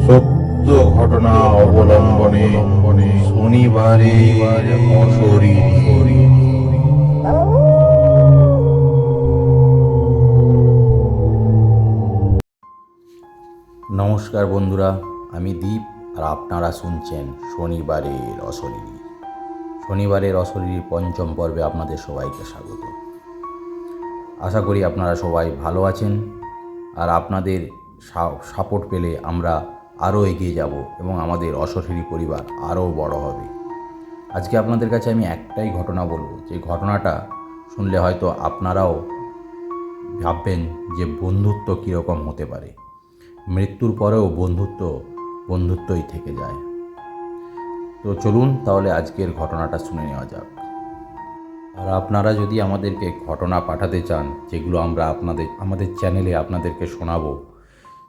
সত্য ঘটনা অবলম্বনে শনিবারে অশরীরী। নমস্কার বন্ধুরা, আমি দীপ আর আপনারা শুনছেন শনিবারের অশরীরী। শনিবারের অশরীরীর পঞ্চম পর্বে আপনাদের সবাইকে স্বাগত। আশা করি আপনারা সবাই ভালো আছেন আর আপনাদের সাপোর্ট পেলে আমরা আরও এগিয়ে যাব এবং আমাদের অশরীরী পরিবার আরও বড় হবে। আজকে আপনাদের কাছে আমি একটাই ঘটনা বলবো, যে ঘটনাটা শুনলে হয়তো আপনারাও ভাববেন যে বন্ধুত্ব কীরকম হতে পারে। মৃত্যুর পরেও বন্ধুত্বই থেকে যায়। তো চলুন তাহলে আজকের ঘটনাটা শুনে নেওয়া যাক। আর আপনারা যদি আমাদেরকে ঘটনা পাঠাতে চান, যেগুলো আমরা আমাদের চ্যানেলে আপনাদেরকে শোনাবো,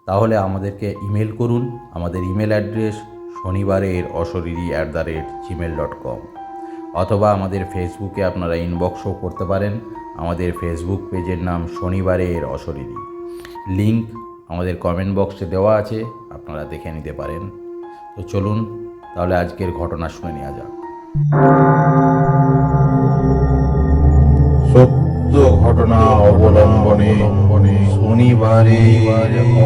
তাহলে আমাদেরকে ইমেল করুন। আমাদের ইমেল অ্যাড্রেস শনিবারের অশরীরী@gmail.com, অথবা আমাদের ফেসবুকে আপনারা ইনবক্সও করতে পারেন। আমাদের ফেসবুক পেজের নাম শনিবারের অশরীরী। লিংক আমাদের কমেন্ট বক্সে দেওয়া আছে, আপনারা দেখে নিতে পারেন। তো চলুন তাহলে আজকের ঘটনা শুনে নেওয়া যাক। সত্য ঘটনা অবলম্বনে শনিবারে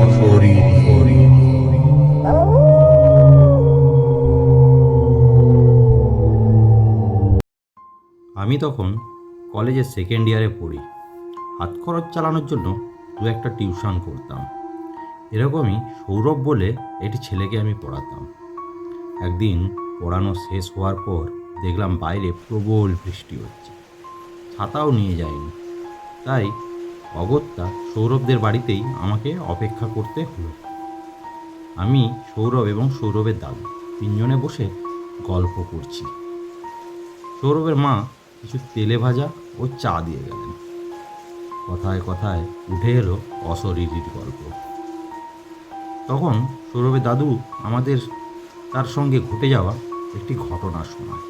অশরীরী। আমি তখন কলেজের সেকেন্ড ইয়ারে পড়ি। হাত খরচ চালানোর জন্য একটা টিউশন করতাম। এরকমই সৌরভ বলে একটি ছেলেকে আমি পড়াতাম। একদিন পড়ানো শেষ হওয়ার পর দেখলাম বাইরে প্রবল বৃষ্টি হচ্ছে। ছাতাও নিয়ে যাইনি, তাই অগত্যা সৌরভদের বাড়িতেই আমাকে অপেক্ষা করতে হলো। আমি, সৌরভ এবং সৌরভের দাদু তিনজনে বসে গল্প করছি। সৌরভের মা কিছু তেলে ভাজা ও চা দিয়ে গেলেন। কথায় কথায় উঠে এলো অশরীরীর গল্প। তখন সৌরভের দাদু আমাদের তার সঙ্গে ঘটে যাওয়া একটি ঘটনা শোনায়।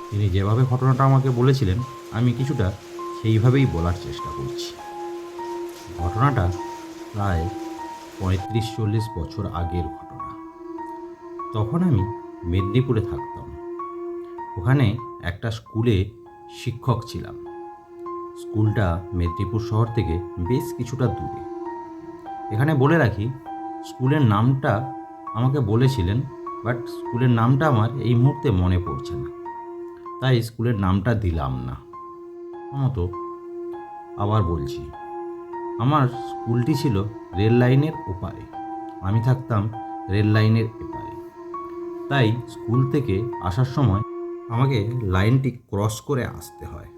তিনি যেভাবে ঘটনাটা আমাকে বলেছিলেন, আমি কিছুটা সেইভাবেই বলার চেষ্টা করছি। ঘটনাটা প্রায় 35-40 বছর আগের ঘটনা। তখন আমি মেদিনীপুরে থাকতাম। ওখানে একটা স্কুলে শিক্ষক ছিলাম। স্কুলটা মেদিনীপুর শহর থেকে বেশ কিছুটা দূরে। এখানে বলে রাখি, স্কুলের নামটা আমাকে বলেছিলেন, বাট স্কুলের নামটা আমার এই মুহূর্তে মনে পড়ছে না, তাই স্কুলের নামটা দিলাম না। মতো আবার বলছি, আমার স্কুলটি ছিল রেল লাইনের ওপারে, আমি থাকতাম রেল লাইনের এপারে। তাই স্কুল থেকে আসার সময় আমাকে লাইনটি ক্রস করে আসতে হয়।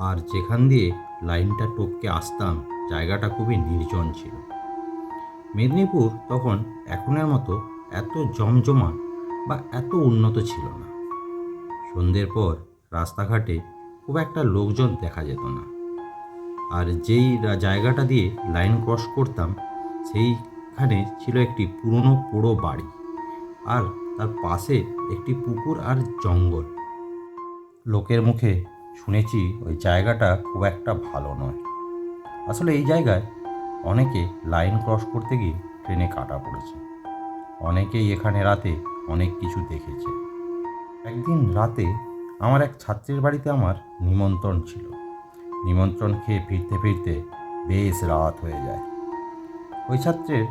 আর যেখান দিয়ে লাইনটা টপকে আসতাম, জায়গাটা খুবই নির্জন ছিল। মেদিনীপুর তখন এখনের মতো এত জমজমাট বা এত উন্নত ছিল না। সন্ধ্যের পর রাস্তাঘাটে খুব একটা লোকজন দেখা যেত না। আর যেই জায়গাটা দিয়ে লাইন ক্রস করতাম, সেইখানে ছিল একটি পুরনো পোড়ো বাড়ি, আর তার পাশে একটি পুকুর আর জঙ্গল। লোকের মুখে শুনেছি ওই জায়গাটা খুব একটা ভালো নয়। আসলে এই জায়গায় অনেকে লাইন ক্রস করতে গিয়ে ট্রেনে কাটা পড়েছে। অনেকেই এখানে রাতে অনেক কিছু দেখেছে। একদিন রাতে আমার এক ছাত্রের বাড়িতে আমার নিমন্ত্রণ ছিল। নিমন্ত্রণ খেয়ে ফিরতে ফিরতে বেশ রাত হয়ে যায়। ওই ছাত্রের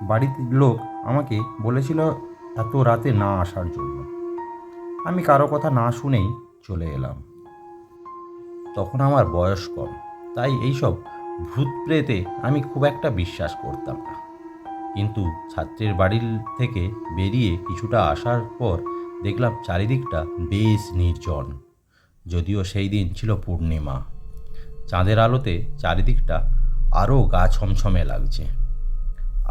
বাড়ির লোক আমাকে বলেছিল এত রাতে না আসার জন্য। আমি কারো কথা না শুনেই চলে এলাম। তখন আমার বয়স কম, তাই এইসব ভূত প্রেতে আমি খুব একটা বিশ্বাস করতাম না। কিন্তু ছাত্রের বাড়ির থেকে বেরিয়ে কিছুটা আসার পর দেখলাম চারিদিকটা বেশ নির্জন। যদিও সেই দিন ছিল পূর্ণিমা, চাঁদের আলোতে চারিদিকটা আরও গা ছমছমে লাগছে।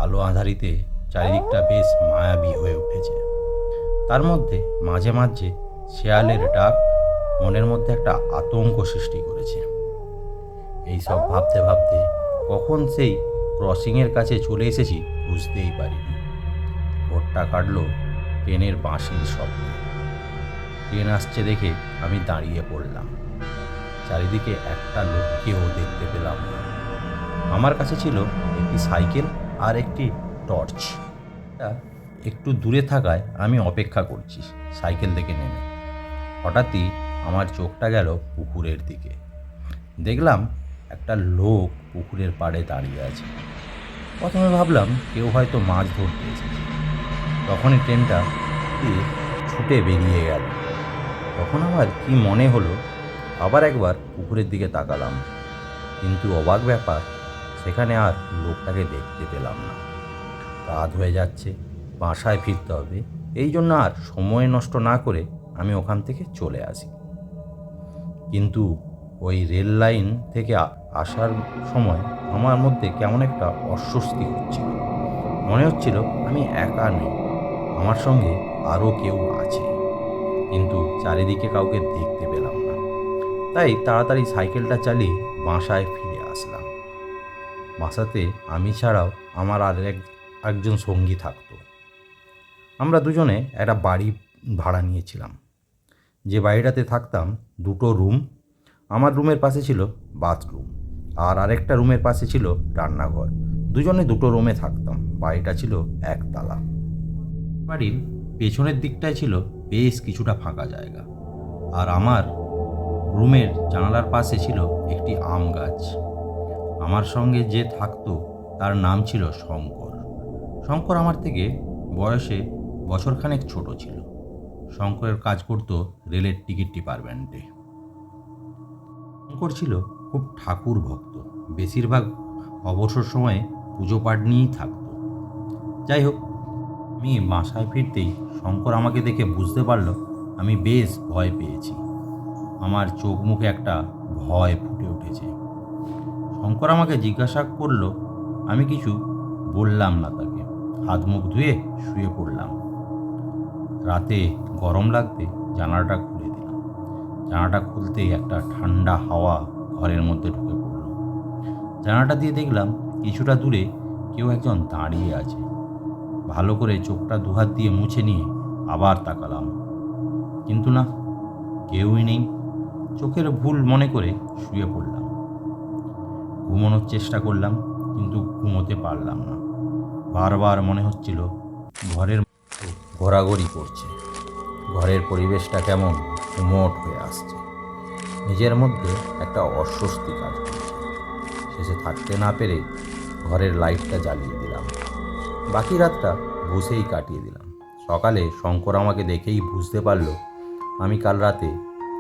আলো আঁধারিতে চারিদিকটা বেশ মায়াবী হয়ে উঠেছে। তার মধ্যে মাঝে মাঝে শেয়ালের ডাক মনের মধ্যে একটা আতঙ্ক সৃষ্টি করেছে। এইসব ভাবতে ভাবতে কখন সেই ক্রসিংয়ের কাছে চলে এসেছি বুঝতেই পারিনি। ভোরটা কাটল ট্রেনের বাঁশির শব্দে। ট্রেন আসছে দেখে আমি দাঁড়িয়ে পড়লাম। চারিদিকে একটা লোককেও দেখতে পেলাম না। আমার কাছে ছিল একটি সাইকেল আর একটি টর্চ। একটু দূরে থাকায় আমি অপেক্ষা করছি সাইকেল থেকে নেমে। হঠাৎই আমার চোখটা গেল পুকুরের দিকে। দেখলাম একটা লোক পুকুরের পাড়ে দাঁড়িয়ে আছে। প্রথমে ভাবলাম কেউ হয়তো মাছ ধরতে এসেছে। তখনই ট্রেনটা ছুটে বেরিয়ে গেল। তখন আমার কি মনে হলো, আবার একবার পুকুরের দিকে তাকালাম, কিন্তু অবাক ব্যাপার, সেখানে আর লোকটাকে দেখতে পেলাম না। রাত হয়ে যাচ্ছে, বাসায় ফিরতে হবে, এই জন্য আর সময় নষ্ট না করে আমি ওখান থেকে চলে আসি। কিন্তু ওই রেল লাইন থেকে আসার সময় আমার মধ্যে কেমন একটা অস্বস্তি হচ্ছিল। মনে হচ্ছিল আমি একা নই, আমার সঙ্গে আরও কেউ আছে, কিন্তু চারিদিকে কাউকে দেখতে পেলাম না। তাই তাড়াতাড়ি সাইকেলটা চালিয়ে বাসায় ফিরে আসলাম। বাসাতে আমি ছাড়াও আমার একজন সঙ্গী থাকতো। আমরা দুজনে একটা বাড়ি ভাড়া নিয়েছিলাম। যে বাড়িটাতে থাকতাম দুটো রুম। আমার রুমের পাশে ছিল বাথরুম, আর আরেকটা রুমের পাশে ছিল রান্নাঘর। দুজনে দুটো রুমে থাকতাম। বাড়িটা ছিল একতলা। বাড়ির পেছনের দিকটায় ছিল বেশ কিছুটা ফাঁকা জায়গা, আর আমার রুমের জানালার পাশে ছিল একটি আম গাছ। আমার সঙ্গে যে থাকতো তার নাম ছিল শঙ্কর। শঙ্কর আমার থেকে বয়সে বছরখানেক ছোট ছিল। শঙ্করের কাজ করতো রেলের টিকিট ডিপার্টমেন্টে। শঙ্কর ছিল খুব ঠাকুর ভক্ত। বেশিরভাগ অবসর সময়ে পুজো পাঠ নিয়েই থাকতো। যাই হোক, আমি বাসায় ফিরতেই শঙ্কর আমাকে দেখে বুঝতে পারল আমি বেশ ভয় পেয়েছি। আমার চোখ মুখে একটা ভয় ফুটে উঠেছে। শঙ্কর আমাকে জিজ্ঞাসা করলো, আমি কিছু বললাম না তাকে। হাত মুখ ধুয়ে শুয়ে পড়লাম। রাতে গরম লাগতে জানালাটা খুলে দিলাম। জানালাটা খুলতেই একটা ঠান্ডা হাওয়া ঘরের মধ্যে ঢুকে পড়ল। জানালাটা দিয়ে দেখলাম কিছুটা দূরে কেউ একজন দাঁড়িয়ে আছে। ভালো করে চোখটা দুহাত দিয়ে মুছে নিয়ে আবার তাকালাম, কিন্তু না, কেউই নেই। চোখের ভুল মনে করে শুয়ে পড়লাম। ঘুমানোর চেষ্টা করলাম, কিন্তু ঘুমোতে পারলাম না। বারবার মনে হচ্ছিল ঘরের ঘোরাঘুরি করছে। ঘরের পরিবেশটা কেমন উমট হয়ে আসছে। নিজের মধ্যে একটা অস্বস্তি কাজ করছে। শেষে থাকতে না পেরে ঘরের লাইটটা জ্বালিয়ে দিলাম। বাকি রাতটা বসেই কাটিয়ে দিলাম। সকালে শঙ্কর আমাকে দেখেই বুঝতে পারল আমি কাল রাতে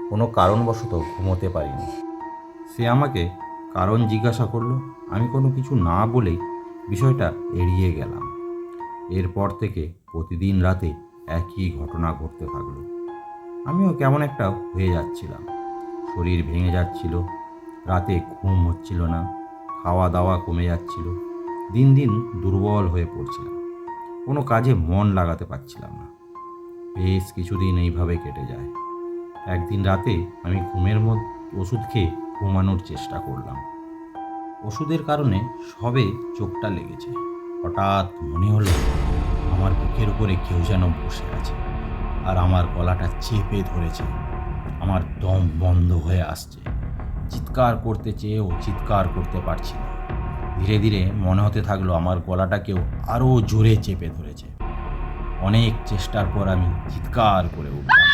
কোনো কারণবশত ঘুমোতে পারিনি। সে আমাকে কারণ জিজ্ঞাসা করলো। আমি কোনো কিছু না বলেই বিষয়টা এড়িয়ে গেলাম। এরপর থেকে প্রতিদিন রাতে একই ঘটনা ঘটতে থাকলো। আমিও কেমন একটা হয়ে যাচ্ছিলাম। শরীর ভেঙে যাচ্ছিল, রাতে ঘুম হচ্ছিল না, খাওয়া দাওয়া কমে যাচ্ছিল। দিন দিন দুর্বল হয়ে পড়ছিলাম, কোনো কাজে মন লাগাতে পারছিলাম না। বেশ কিছুদিন এইভাবে কেটে যায়। একদিন রাতে আমি ঘুমের মধ্যে ওষুধ খেয়ে ঘুমানোর চেষ্টা করলাম। ওষুধের কারণে সবে চোখটা লেগেছে। হঠাৎ মনে হলো আমার বুকের উপরে কেউ যেন বসে আছে, আর আমার গলাটা চেপে ধরেছে। আমার দম বন্ধ হয়ে আসছে। চিৎকার করতে চেয়েও চিৎকার করতে পারছি না। ধীরে ধীরে মনে হতে থাকলো আমার গলাটা কেউ আরও জোরে চেপে ধরেছে। অনেক চেষ্টার পর আমি চিৎকার করে উঠলাম।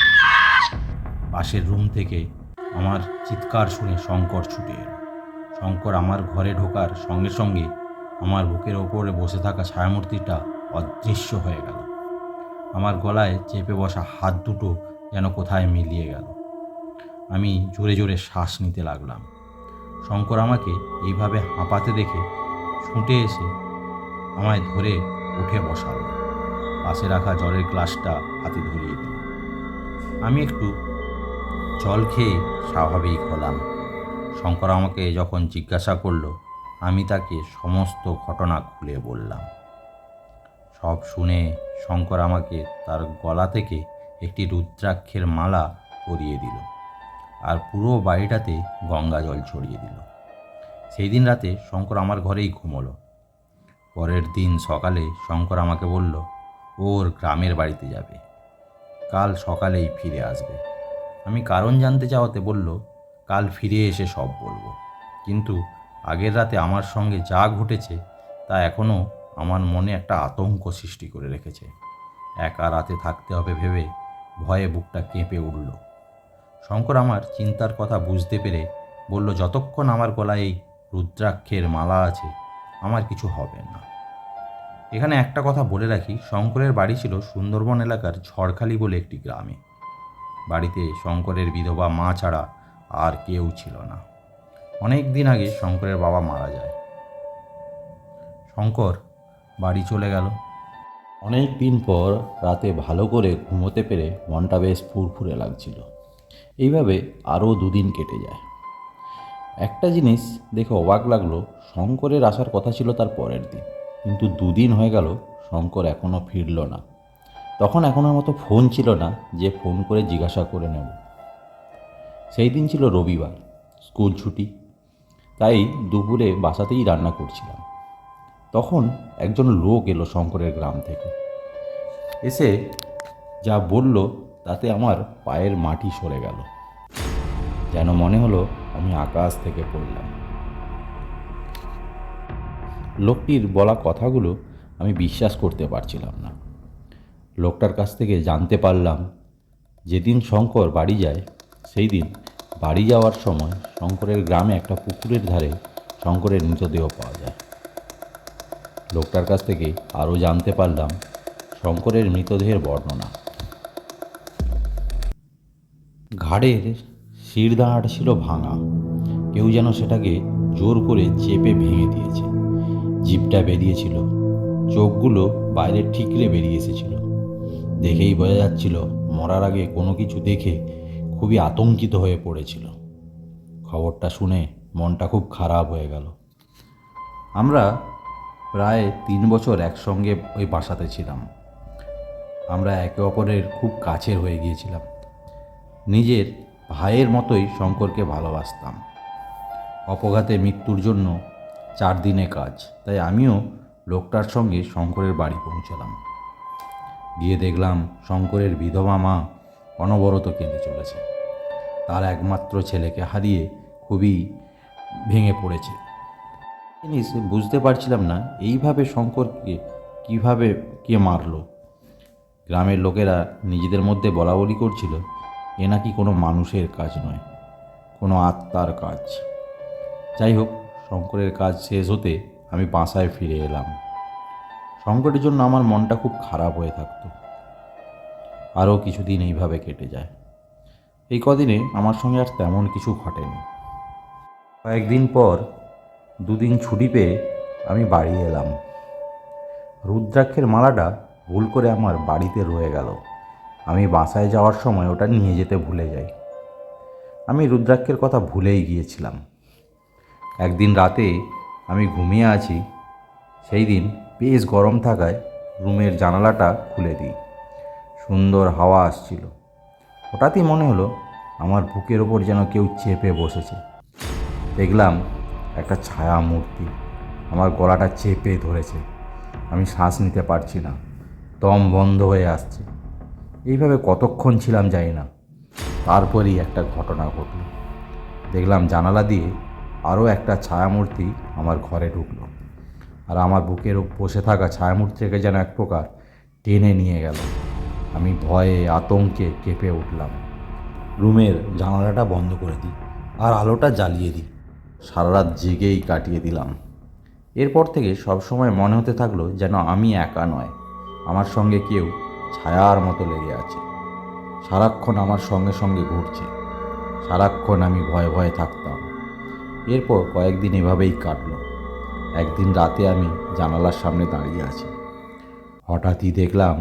পাশের রুম থেকে আমার চিৎকার শুনে শঙ্কর ছুটে এলো। শঙ্কর আমার ঘরে ঢোকার সঙ্গে সঙ্গে আমার বুকের ওপরে বসে থাকা ছায়ামূর্তিটা অদৃশ্য হয়ে গেল। আমার গলায় চেপে বসা হাত দুটো যেন কোথায় মিলিয়ে গেল। আমি জোরে জোরে শ্বাস নিতে লাগলাম। শঙ্কর আমাকে এইভাবে হাঁপাতে দেখে ছুটে এসে আমায় ধরে উঠে বসালো। পাশে রাখা জলের গ্লাসটা হাতে ধরিয়ে দিল। আমি একটু জল খেয়ে স্বাভাবিক হলাম। শঙ্কর আমাকে যখন জিজ্ঞাসা করলো, আমি তাকে সমস্ত ঘটনা খুলে বললাম। সব শুনে শঙ্কর আমাকে তার গলা থেকে একটি রুদ্রাক্ষের মালা পরিয়ে দিল, আর পুরো বাড়িটাতে গঙ্গা জল ছড়িয়ে দিল। সেই দিন রাতে শঙ্কর আমার ঘরেই ঘুমোলো। পরের দিন সকালে শঙ্কর আমাকে বলল ওর গ্রামের বাড়িতে যাবে, কাল সকালেই ফিরে আসবে। আমি কারণ জানতে চাওয়াতে বলল কাল ফিরে এসে সব বলবো, কিন্তু আগের রাতে আমার সঙ্গে যা ঘটেছে তা এখনও আমার মনে একটা আতঙ্ক সৃষ্টি করে রেখেছে। একা রাতে থাকতে হবে ভেবে ভয়ে বুকটা কেঁপে উঠল। শঙ্কর আমার চিন্তার কথা বুঝতে পেরে বলল, যতক্ষণ আমার গলায় এই রুদ্রাক্ষের মালা আছে আমার কিছু হবে না। এখানে একটা কথা বলে রাখি, শঙ্করের বাড়ি ছিল সুন্দরবন এলাকার ঝড়খালি বলে একটি গ্রামে। বাড়িতে শঙ্করের বিধবা মা ছাড়া আর কেউ ছিল না। অনেক দিন আগে শঙ্করের বাবা মারা যায়। শঙ্কর বাড়ি চলে গেল। অনেক দিন পর রাতে ভালো করে ঘুমোতে পেরে মনটা বেশ ফুরফুরে লাগছিল। এইভাবে আরও দুদিন কেটে যায়। একটা জিনিস দেখে অবাক লাগলো, শঙ্করের আসার কথা ছিল তার পরের দিন, কিন্তু দুদিন হয়ে গেল শঙ্কর এখনও ফিরল না। তখন এখনের মতো ফোন ছিল না যে ফোন করে জিজ্ঞাসা করে নেব। সেই দিন ছিল রবিবার, স্কুল ছুটি, তাই দুপুরে বাসাতেই রান্না করছিলাম। তখন একজন লোক এলো শঙ্করের গ্রাম থেকে। এসে যা বলল তাতে আমার পায়ের মাটি সরে গেল, যেন মনে হলো আমি আকাশ থেকে পড়লাম। লোকটির বলা কথাগুলো আমি বিশ্বাস করতে পারছিলাম না। লোকটার কাছ থেকে জানতে পারলাম, যেদিন শঙ্কর বাড়ি যায় সেই দিন বাড়ি যাওয়ার সময় শঙ্করের গ্রামে একটা পুকুরের ধারে শঙ্করের মৃতদেহ পাওয়া যায়। লোকটার কাছ থেকে আরও জানতে পারলাম শঙ্করের মৃতদেহের বর্ণনা। ঘাড়ের শিরদাঁড়াটা ছিল ভাঙা, কেউ যেন সেটাকে জোর করে চেপে ভেঙে দিয়েছে। জিভটা বেরিয়েছিল, চোখগুলো বাইরে ঠিকরে বেরিয়ে এসেছিল। দেখেই বোঝা যাচ্ছিল মরার আগে কোনো কিছু দেখে খুবই আতঙ্কিত হয়ে পড়েছিল। খবরটা শুনে মনটা খুব খারাপ হয়ে গেল। আমরা প্রায় 3 বছর একসঙ্গে ওই বাসাতে ছিলাম। আমরা একে অপরের খুব কাছের হয়ে গিয়েছিলাম। নিজের ভাইয়ের মতোই শঙ্করকে ভালোবাসতাম। অপঘাতে মৃত্যুর জন্য 4 দিনে কাজ, তাই আমিও লোকটার সঙ্গে শঙ্করের বাড়ি পৌঁছলাম। গিয়ে দেখলাম শঙ্করের বিধবা মা অনবরত কেঁদে চলেছে। তার একমাত্র ছেলেকে হারিয়ে খুবই ভেঙে পড়েছে। জিনিস বুঝতে পারছিলাম না, এইভাবে শঙ্করকে কিভাবে কে মারলো। গ্রামের লোকেরা নিজেদের মধ্যে বলা বলি করছিল, এ নাকি কোনো মানুষের কাজ নয়, কোনো আত্মার কাজ। যাই হোক, শঙ্করের কাজ শেষ হতে আমি বাসায় ফিরে এলাম। শঙ্করের জন্য আমার মনটা খুব খারাপ হয়ে থাকতো। আরও কিছুদিন এইভাবে কেটে যায়। এই কদিনে আমার সঙ্গে আর তেমন কিছু ঘটেনি। কয়েকদিন পর 2 দিন ছুটি পেয়ে আমি বাড়ি এলাম। রুদ্রাক্ষের মালাটা ভুল করে আমার বাড়িতে রয়ে গেল। আমি বাসায় যাওয়ার সময় ওটা নিয়ে যেতে ভুলে যাই। আমি রুদ্রাক্ষের কথা ভুলেই গিয়েছিলাম। একদিন রাতে আমি ঘুমিয়ে আছি, সেই দিন বেশ গরম থাকায় রুমের জানালাটা খুলে দিই। সুন্দর হাওয়া আসছিল। হঠাৎই মনে হলো আমার বুকের ওপর যেন কেউ চেপে বসেছে। দেখলাম একটা ছায়া মূর্তি আমার গলাটা চেপে ধরেছে। আমি শ্বাস নিতে পারছি না, দম বন্ধ হয়ে আসছে। এইভাবে কতক্ষণ ছিলাম জানি না। তারপরই একটা ঘটনা ঘটল। দেখলাম জানালা দিয়ে আরও একটা ছায়ামূর্তি আমার ঘরে ঢুকলো, আর আমার বুকের বসে থাকা ছায়ামূর্তিকে যেন এক প্রকার টেনে নিয়ে গেল। আমি ভয়ে আতঙ্কে কেঁপে উঠলাম। রুমের জানালাটা বন্ধ করে দিই আর আলোটা জ্বালিয়ে দিই। সারা রাত জেগেই কাটিয়ে দিলাম। এরপর থেকে সবসময় মনে হতে থাকলো যেন আমি একা নয়, আমার সঙ্গে কেউ ছায়ার মতো লেগে আছে, সারাক্ষণ আমার সঙ্গে সঙ্গে ঘুরছে। সারাক্ষণ আমি ভয়ে ভয়ে থাকতাম। এরপর কয়েকদিন এভাবেই কাটলো। একদিন রাতে আমি জানালার সামনে দাঁড়িয়ে আছি। হঠাৎই দেখলাম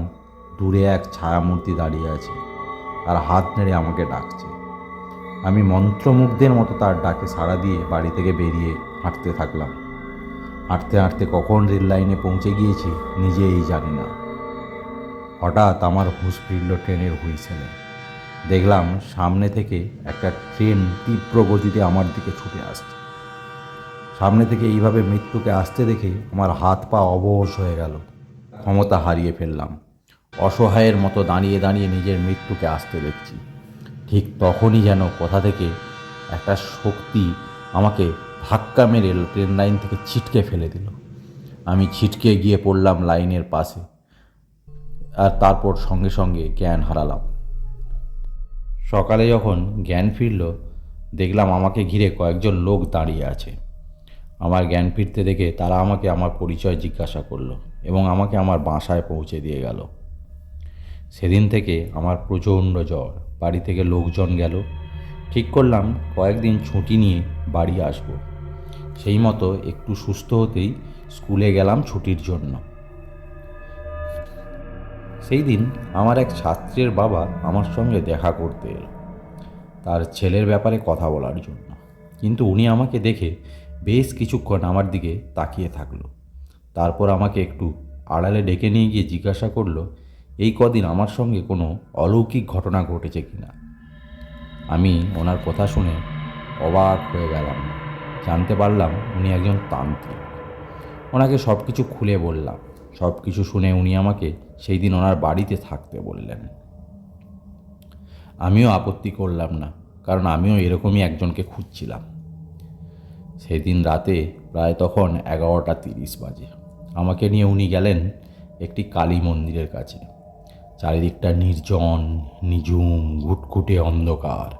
দূরে এক ছায়ামূর্তি দাঁড়িয়ে আছে আর হাত নেড়ে আমাকে ডাকছে। আমি মন্ত্রমুগ্ধের মতো তার ডাকে সাড়া দিয়ে বাড়ি থেকে বেরিয়ে হাঁটতে থাকলাম। হাঁটতে হাঁটতে কখন রেল লাইনে পৌঁছে গিয়েছি নিজেই জানি না। হঠাৎ আমার হুঁশ ফিরল ট্রেনের হুইসেলে। দেখলাম সামনে থেকে একটা ট্রেন তীব্র গতিতে আমার দিকে ছুটে আসছে। সামনে থেকে এইভাবে মৃত্যুকে আসতে দেখে আমার হাত পা অবশ হয়ে গেল। ক্ষমতা হারিয়ে ফেললাম। অসহায়ের মতো দাঁড়িয়ে দাঁড়িয়ে নিজের মৃত্যুকে আসতে দেখছি। ঠিক তখনই যেন কোথা থেকে একটা শক্তি আমাকে ধাক্কা মেরে ট্রেন লাইন থেকে ছিটকে ফেলে দিল। আমি ছিটকে গিয়ে পড়লাম লাইনের পাশে, আর তারপর সঙ্গে সঙ্গে জ্ঞান হারালাম। সকালে যখন জ্ঞান ফিরল, দেখলাম আমাকে ঘিরে কয়েকজন লোক দাঁড়িয়ে আছে। আমার জ্ঞান ফিরতে দেখে তারা আমাকে আমার পরিচয় জিজ্ঞাসা করলো এবং আমাকে আমার বাসায় পৌঁছে দিয়ে গেল। সেদিন থেকে আমার প্রচণ্ড জ্বর, বাড়ি থেকে লোকজন গেল। ঠিক করলাম কয়েকদিন ছুটি নিয়ে বাড়ি আসব। সেই মতো একটু সুস্থ হতেই স্কুলে গেলাম ছুটির জন্য। সেই দিন আমার এক ছাত্রের বাবা আমার সঙ্গে দেখা করতে এলো, তার ছেলের ব্যাপারে কথা বলার জন্য। কিন্তু উনি আমাকে দেখে বেশ কিছুক্ষণ আমার দিকে তাকিয়ে থাকলো। তারপর আমাকে একটু আড়ালে ডেকে নিয়ে গিয়ে জিজ্ঞাসা করলো এই কদিন আমার সঙ্গে কোনো অলৌকিক ঘটনা ঘটেছে কিনা। আমি ওনার কথা শুনে অবাক হয়ে গেলাম। জানতে পারলাম উনি একজন তান্ত্রিক। ওনাকে সব কিছু খুলে বললাম। সব কিছু শুনে উনি আমাকে সেই দিন ওনার বাড়িতে থাকতে বললেন। আমিও আপত্তি করলাম না, কারণ আমিও এরকমই একজনকে খুঁজছিলাম। সেই দিন রাতে প্রায় তখন 11:30 বাজে। আমাকে নিয়ে উনি গেলেন একটি কালী মন্দিরের কাছে। চারিদিকটা নির্জন, নিঝুম, ঘুটঘুটে অন্ধকার।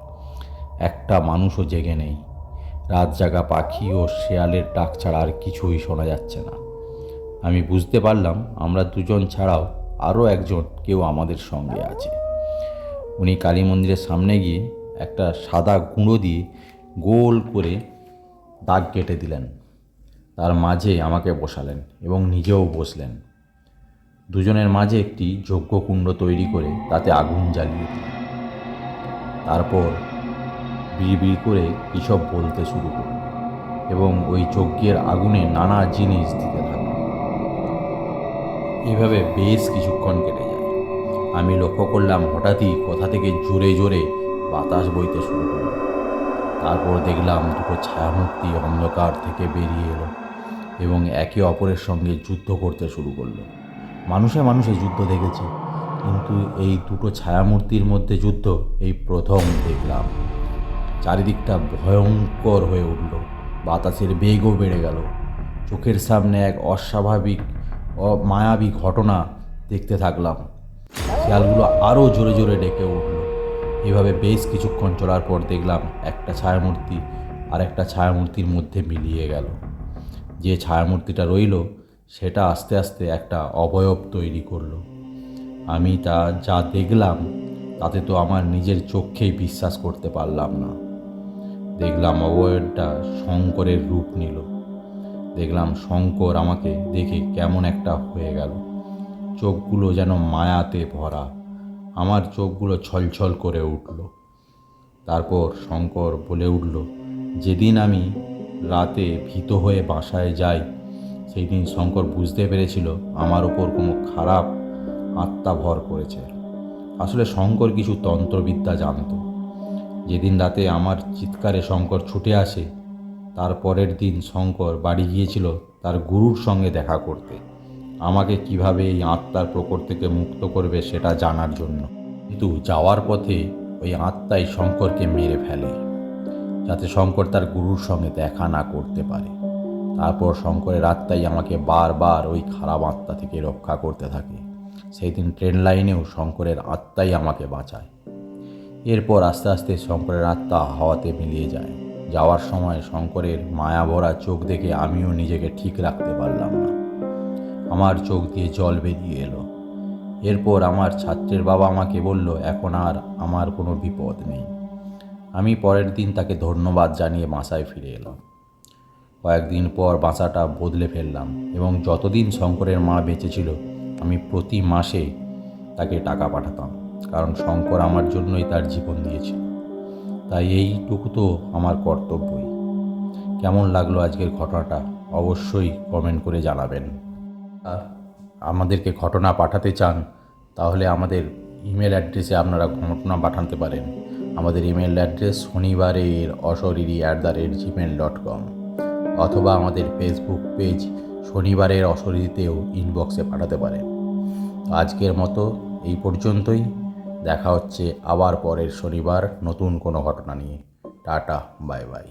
একটা মানুষও জেগে নেই। রাত জাগা পাখি ও শেয়ালের ডাক ছাড়া আর কিছুই শোনা যাচ্ছে না। আমি বুঝতে পারলাম আমরা দুজন ছাড়াও আরও একজন কেউ আমাদের সঙ্গে আছে। উনি কালী মন্দিরের সামনে গিয়ে একটা সাদা গুঁড়ো দিয়ে গোল করে দাগ কেটে দিলেন। তার মাঝে আমাকে বসালেন এবং নিজেও বসলেন। দুজনের মাঝে একটি যজ্ঞকুণ্ড তৈরি করে তাতে আগুন জ্বালিয়ে দিলেন। তারপর বিড়বিড় করে কিসব বলতে শুরু করল এবং ওই যজ্ঞের আগুনে নানা জিনিস দিতে থাকল। এভাবে বেশ কিছুক্ষণ কেটে যায়। আমি লক্ষ্য করলাম হঠাৎই কোথা থেকে জোরে জোরে বাতাস বইতে শুরু করল। তারপর দেখলাম দুটো ছায়ামূর্তি অন্ধকার থেকে বেরিয়ে এলো এবং একে অপরের সঙ্গে যুদ্ধ করতে শুরু করলো। মানুষে মানুষে যুদ্ধ দেখেছি, কিন্তু এই দুটো ছায়ামূর্তির মধ্যে যুদ্ধ এই প্রথম দেখলাম। চারিদিকটা ভয়ঙ্কর হয়ে উঠল, বাতাসের বেগও বেড়ে গেল। চোখের সামনে এক অস্বাভাবিক মায়াবী ঘটনা দেখতে থাকলাম। খেয়ালগুলো আরও জোরে জোরে ডেকে উঠল। এভাবে বেশ কিছুক্ষণ চলার পর দেখলাম একটা ছায়ামূর্তি আর একটা ছায়ামূর্তির মধ্যে মিলিয়ে গেল। যে ছায়ামূর্তিটা রইল সেটা আস্তে আস্তে একটা অবয়ব তৈরি করলো। আমি যা দেখলাম তাতে তো আমার নিজের চোখেই বিশ্বাস করতে পারলাম না। দেখলাম অবয়বটা শঙ্করের রূপ নিল। দেখলাম শঙ্কর আমাকে দেখে কেমন একটা হয়ে গেল। চোখগুলো যেন মায়াতে ভরা। আমার চোখগুলো ছলছল করে উঠল। তারপর শঙ্কর বলে উঠল, যেদিন আমি রাতে ভীত হয়ে বাসায় যাই সেই দিন শঙ্কর বুঝতে পেরেছিল আমার ওপর কোনো খারাপ আত্মা ভর করেছে। আসলে শঙ্কর কিছু তন্ত্রবিদ্যা জানত। যেদিন রাতে আমার চিৎকারে শঙ্কর ছুটে আসে, তার পরের দিন শঙ্কর বাড়ি গিয়েছিল তার গুরুর সঙ্গে দেখা করতে, আমাকে কিভাবে এই আত্মার প্রকট থেকে মুক্ত করবে সেটা জানার জন্য। কিন্তু যাওয়ার পথে ওই আত্মাই শঙ্করকে মেরে ফেলে, যাতে শঙ্কর তার গুরুর সঙ্গে দেখা না করতে পারে। তারপর শঙ্করের আত্মাই আমাকে বারবার ওই খারাপ আত্মা থেকে রক্ষা করতে থাকে। সেই দিন ট্রেন লাইনেও শঙ্করের আত্মাই আমাকে বাঁচায়। এরপর আস্তে আস্তে শঙ্করের আত্মা হাওয়াতে মিলিয়ে যায়। যাওয়ার সময় শঙ্করের মায়া ভরা চোখ দেখে আমিও নিজেকে ঠিক রাখতে পারলাম না। আমার চোখ দিয়ে জল বেরিয়ে এলো। এরপর আমার ছাত্রের বাবা আমাকে বলল এখন আর আমার কোনো বিপদ নেই। আমি পরের দিন তাকে ধন্যবাদ জানিয়ে বাসায় ফিরে এলাম। কয়েকদিন পর বাসাটা বদলে ফেললাম এবং যতদিন শঙ্করের মা বেঁচে ছিল আমি প্রতি মাসে তাকে টাকা পাঠাতাম, কারণ শঙ্কর আমার জন্যই তার জীবন দিয়েছিল। তাই এইটুকু তো আমার কর্তব্যই। কেমন লাগলো আজকের ঘটনাটা অবশ্যই কমেন্ট করে জানাবেন। আর আমাদেরকে ঘটনা পাঠাতে চান তাহলে আমাদের ইমেল অ্যাড্রেসে আপনারা ঘটনা পাঠাতে পারেন। আমাদের ইমেল অ্যাড্রেস shonibarer@gmail.com, অথবা আমাদের ফেসবুক পেজ শনিবারের অশরীরীতেও ইনবক্সে পাঠাতে পারেন। আজকের মতো এই পর্যন্তই। দেখা হচ্ছে আবার পরের শনিবার নতুন কোনো ঘটনা নিয়ে। Tata, bye bye.